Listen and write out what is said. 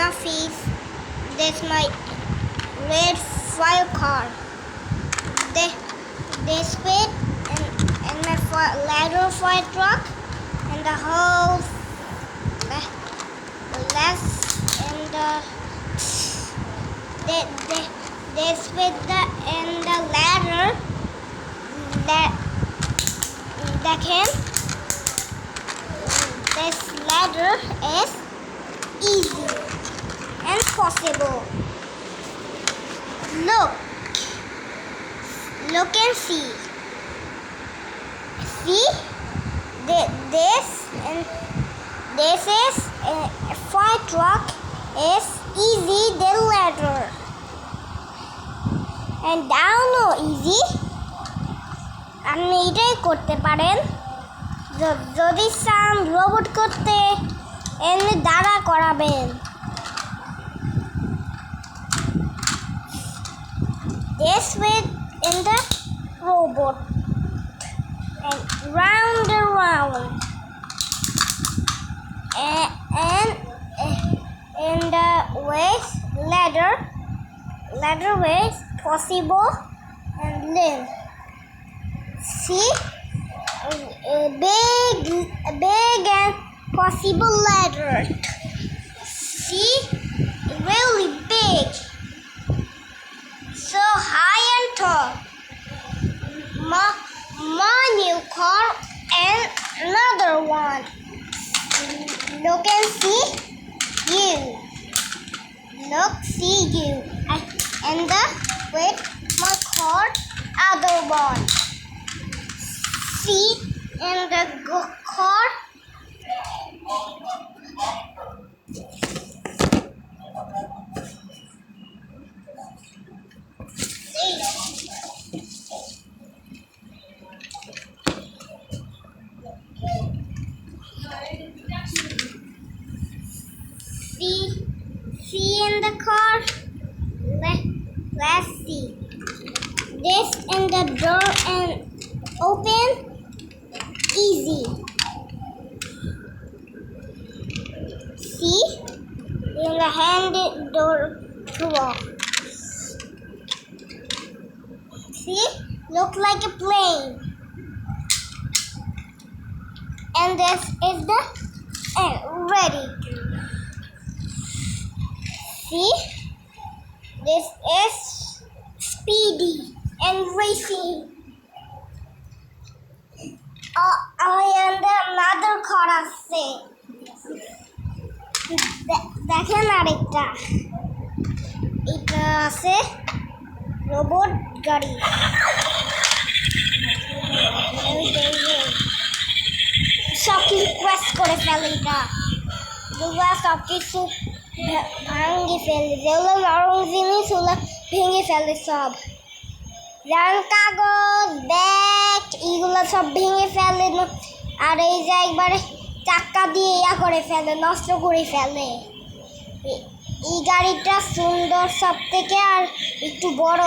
Nafis. That's my red fire car. This fit and my ladder fire truck and the whole left and this with the and the ladder that can this ladder is easy and possible. Look and see this is a fire truck is easy the ladder and downও easy. আপনি এটাই করতে পারেন যদি চান robot করতে এমনি দাঁড়া করাবেন। This with in the robot and round and in the ways ladder ways possible and live. See a big and possible ladder. See, really big, so high and tall. My new car and another one. Look and see you. See you. And the with my car, other one. See in the car. See in the car. Let's see. This in the door and open easy. See in the hand door to walk. See, look like a plane. And this is the ready. See, this is speedy and racing. And another car আছে দেখেন আরেকটা এটা আছে robot গাড়ি সব কিছু crash করে ফেলে এটা যেগুলো সব কিছু ভাঙে ফেলে যেগুলো নরম জিনিস ওগুলো ভেঙে ফেলে সব যেমন কাগজ ব্যাগ এগুলো সব ভেঙে ফেলে আর এই যে একবারে চাক্কা দিয়ে করে ফেলে নষ্ট করে ফেলে। এই গাড়িটা সুন্দর সব থেকে আর একটু বড়।